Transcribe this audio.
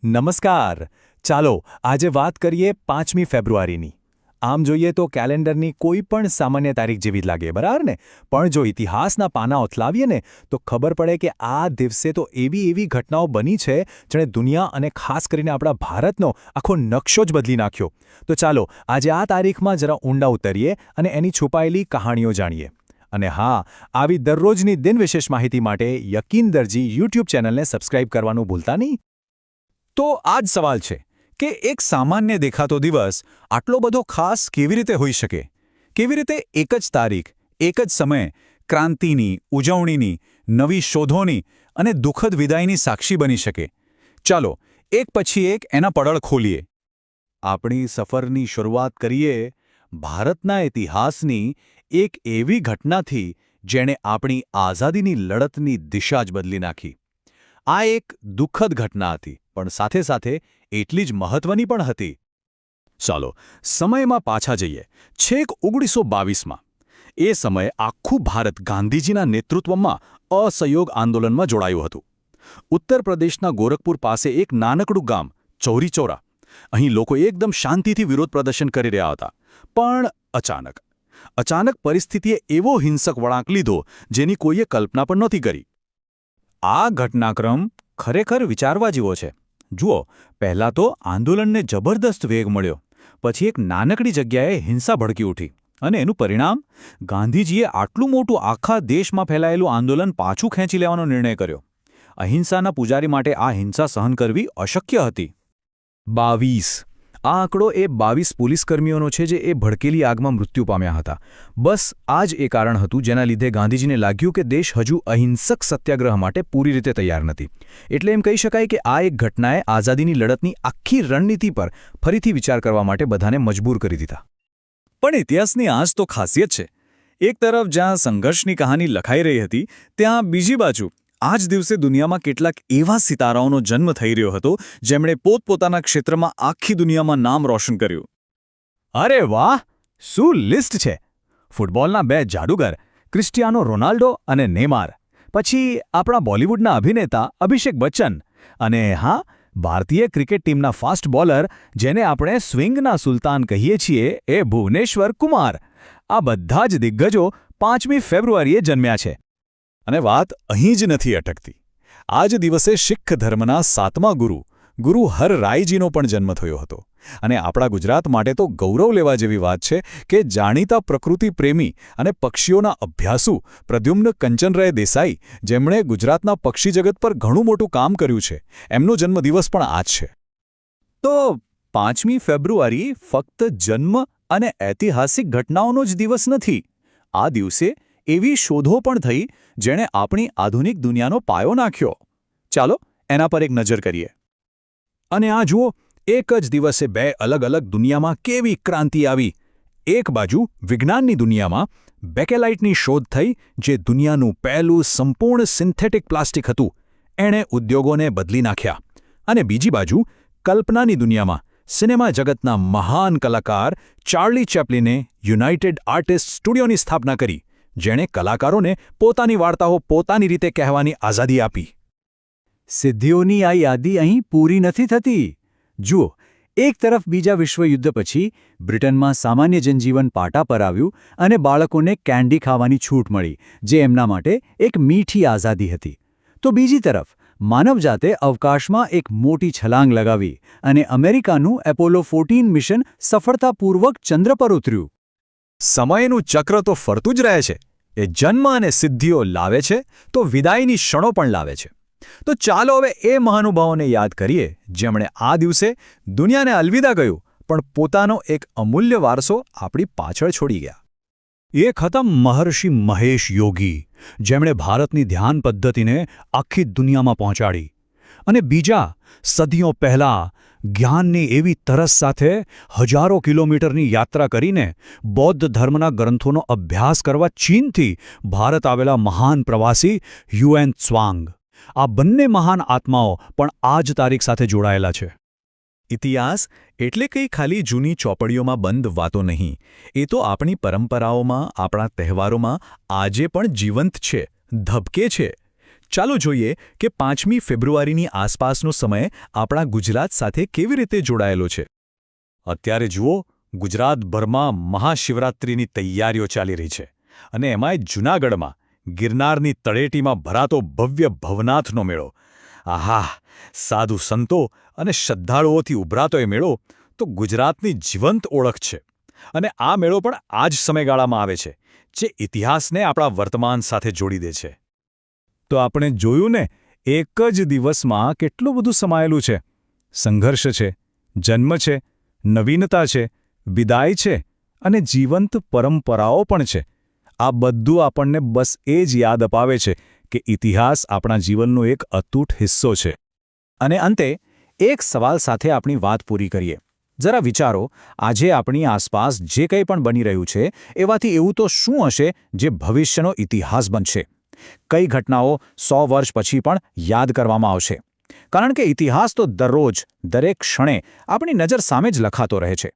નમસ્કાર. ચાલો આજે વાત કરીએ 5મી ફેબ્રુઆરીની. આમ જોઈએ તો કેલેન્ડરની કોઈ પણ સામાન્ય તારીખ જેવી જ લાગે, બરાબર ને? પણ જો ઇતિહાસના પાના ઓથલાવીએ ને તો ખબર પડે કે આ દિવસે તો એવી ઘટનાઓ બની છે જેણે દુનિયા અને ખાસ કરીને આપણા ભારતનો આખો નકશો જ બદલી નાખ્યો. તો ચાલો આજે આ તારીખમાં જરા ઊંડા ઉતરીએ અને એની છુપાયેલી કહાણીઓ જાણીએ. અને હા, આવી દરરોજની દિનવિશેષ માહિતી માટે યકીન દરજી યુટ્યુબ ચેનલને સબસ્ક્રાઇબ કરવાનું ભૂલતા નહીં. તો આ જ સવાલ છે કે એક સામાન્ય દેખાતો દિવસ આટલો બધો ખાસ કેવી રીતે હોઈ શકે? કેવી રીતે એક જ તારીખ, એક જ સમય ક્રાંતિની, ઉજવણીની, નવી શોધોની અને દુઃખદ વિદાયની સાક્ષી બની શકે? ચાલો એક પછી એક એના પડળ ખોલીએ. આપણી સફરની શરૂઆત કરીએ ભારતના ઇતિહાસની એક એવી ઘટનાથી જેણે આપણી આઝાદીની લડતની દિશા જ બદલી નાખી. આ એક દુઃખદ ઘટના હતી, પણ સાથે સાથે એટલી જ મહત્વની પણ હતી. ચાલો સમયમાં પાછા જઈએ, છેક 1922માં. એ સમયે આખું ભારત ગાંધીજીના નેતૃત્વમાં અસહયોગ આંદોલનમાં જોડાયું હતું. ઉત્તર પ્રદેશના ગોરખપુર પાસે એક નાનકડું ગામ ચૌરી ચૌરા. અહીં લોકો એકદમ શાંતિથી વિરોધ પ્રદર્શન કરી રહ્યા હતા. પણ અચાનક પરિસ્થિતિએ એવો હિંસક વળાંક લીધો જેની કોઈએ કલ્પના પણ નહોતી કરી. આ ઘટનાક્રમ ખરેખર વિચારવા જેવો છે. જુઓ, પહેલાં તો આંદોલનને જબરદસ્ત વેગ મળ્યો. પછી એક નાનકડી જગ્યાએ હિંસા ભડકી ઉઠી. અને એનું પરિણામ? ગાંધીજીએ આટલું મોટું આખા દેશમાં ફેલાયેલું આંદોલન પાછું ખેંચી લેવાનો નિર્ણય કર્યો. અહિંસાના પૂજારી માટે આ હિંસા સહન કરવી અશક્ય હતી. 22 આ આંકડો એ 22 પોલીસકર્મીઓનો છે જે એ ભડકેલી આગમાં મૃત્યુ પામ્યા હતા. બસ આ જ એ કારણ હતું જેના લીધે ગાંધીજીને લાગ્યું કે દેશ હજુ અહિંસક સત્યાગ્રહ માટે પૂરી રીતે તૈયાર નથી. એટલે એમ કહી શકાય કે આ એક ઘટનાએ આઝાદીની લડતની આખી રણનીતિ પર ફરીથી વિચાર કરવા માટે બધાને મજબૂર કરી દીધા. પણ ઇતિહાસની આ જ તો ખાસિયત છે. એક તરફ જ્યાં સંઘર્ષની કહાની લખાઈ રહી હતી, ત્યાં બીજી બાજુ આ જ દિવસે દુનિયામાં કેટલાક એવા સિતારાઓનો જન્મ થઈ રહ્યો હતો જેમણે પોતપોતાના ક્ષેત્રમાં આખી દુનિયામાં નામ રોશન કર્યું. અરે વાહ, શું લિસ્ટ છે! ફૂટબોલના 2 જાદુગર ક્રિસ્ટિયાનો રોનાલ્ડો અને નેમાર. પછી આપણા બોલિવૂડના અભિનેતા અભિષેક બચ્ચન. અને હા, ભારતીય ક્રિકેટ ટીમના ફાસ્ટ બોલર જેને આપણે સ્વિંગના સુલતાન કહીએ છીએ, એ ભુવનેશ્વર કુમાર. આ બધા જ દિગ્ગજો 5મી ફેબ્રુઆરીએ જન્મ્યા છે. અને વાત અહીં જ નથી અટકતી. આ જ દિવસે શીખ ધર્મના 7મા ગુરુ હરરાયજીનો પણ જન્મ થયો હતો. અને આપણા ગુજરાત માટે તો ગૌરવ લેવા જેવી વાત છે કે જાણીતા પ્રકૃતિ પ્રેમી અને પક્ષીઓના અભ્યાસુ પ્રદ્યુમ્ન કંચનરાય દેસાઈ, જેમણે ગુજરાતના પક્ષી જગત પર ઘણું મોટું કામ કર્યું છે, એમનો જન્મદિવસ પણ આ જ છે. તો 5મી ફેબ્રુઆરી ફક્ત જન્મ અને ઐતિહાસિક ઘટનાઓનો જ દિવસ નથી. આ દિવસે એવી શોધો પણ થઈ જેણે આપણી આધુનિક દુનિયાનો પાયો નાખ્યો. ચાલો એના પર એક નજર કરીએ. અને આ જુઓ, એક જ દિવસે 2 અલગ દુનિયામાં કેવી ક્રાંતિ આવી. એક બાજુ વિજ્ઞાનની દુનિયામાં બેકેલાઇટની શોધ થઈ, જે દુનિયાનું પહેલું સંપૂર્ણ સિન્થેટિક પ્લાસ્ટિક હતું. એણે ઉદ્યોગોને બદલી નાખ્યા. અને બીજી બાજુ કલ્પનાની દુનિયામાં સિનેમા જગતના મહાન કલાકાર ચાર્લી ચેપ્લિને યુનાઇટેડ આર્ટિસ્ટ સ્ટુડિયોની સ્થાપના કરી, જેણે કલાકારોને પોતાની વાર્તાઓ પોતાની રીતે કહેવાની આઝાદી આપી. સિદ્ધિઓની આ યાદી અહીં પૂરી નથી થતી. જુઓ, એક તરફ બીજા વિશ્વયુદ્ધ પછી બ્રિટનમાં સામાન્ય જનજીવન પાટા પર આવ્યું અને બાળકોને કેન્ડી ખાવાની છૂટ મળી, જે એમના માટે એક મીઠી આઝાદી હતી. તો બીજી તરફ માનવજાતે અવકાશમાં એક મોટી છલાંગ લગાવી અને અમેરિકાનું એપોલો 14 મિશન સફળતાપૂર્વક ચંદ્ર પર ઉતર્યું. સમયનું ચક્ર તો ફરતું જ રહે છે. એ જન્મ અને સિદ્ધિઓ લાવે છે તો વિદાયની ક્ષણો પણ લાવે છે. તો ચાલો હવે એ મહાનુભાવોને યાદ કરીએ જેમણે આ દિવસે દુનિયાને અલવિદા કહ્યું, પણ પોતાનો એક અમૂલ્ય વારસો આપણી પાછળ છોડી ગયા. એક હતા મહર્ષિ મહેશ યોગી, જેમણે ભારતની ધ્યાન પદ્ધતિને આખી દુનિયામાં પહોંચાડી. અને બીજા, સદીઓ પહેલાં જ્ઞાનની એવી તરસ સાથે હજારો કિલોમીટરની યાત્રા કરીને બૌદ્ધ ધર્મના ગ્રંથોનો અભ્યાસ કરવા ચીનથી ભારત આવેલા મહાન પ્રવાસી યુએન ત્સાંગ. આ બંને મહાન આત્માઓ પણ આ જ તારીખ સાથે જોડાયેલા છે. ઇતિહાસ એટલે કંઈ ખાલી જૂની ચોપડીઓમાં બંધ વાતો નહીં. એ તો આપણી પરંપરાઓમાં, આપણા તહેવારોમાં આજે પણ જીવંત છે, ધબકે છે. ચાલો જોઈએ કે 5મી ફેબ્રુઆરીની આસપાસનો સમય આપણા ગુજરાત સાથે કેવી રીતે જોડાયેલો છે. અત્યારે જુઓ, ગુજરાતભરમાં મહાશિવરાત્રિની તૈયારીઓ ચાલી રહી છે અને એમાંય જૂનાગઢમાં ગિરનારની તળેટીમાં ભરાતો ભવ્ય ભવનાથનો મેળો. આહા! સાધુ સંતો અને શ્રદ્ધાળુઓથી ઉભરાતો એ મેળો તો ગુજરાતની જીવંત ઓળખ છે. અને આ મેળો પણ આ જ સમયગાળામાં આવે છે, જે ઇતિહાસને આપણા વર્તમાન સાથે જોડી દે છે. તો આપણે જોયું ને, એક જ દિવસમાં કેટલું બધું સમાયેલું છે. સંઘર્ષ છે, જન્મ છે, નવીનતા છે, વિદાય છે અને જીવંત પરંપરાઓ પણ છે. આ બધું આપણને બસ એ જ યાદ અપાવે છે કે ઇતિહાસ આપણા જીવનનો એક અતૂટ હિસ્સો છે. અને અંતે એક સવાલ સાથે આપણી વાત પૂરી કરીએ. જરા વિચારો, આજે આપણી આસપાસ જે કંઈ પણ બની રહ્યું છે એવાથી એવું તો શું હશે જે ભવિષ્યનો ઇતિહાસ બનશે? કઈ ઘટનાઓ 100 વર્ષ પછી પણ યાદ કરવામાં આવશે? કારણ કે ઇતિહાસ તો દરરોજ, દરેક ક્ષણે આપણી નજર સામે જ લખાતો રહે છે.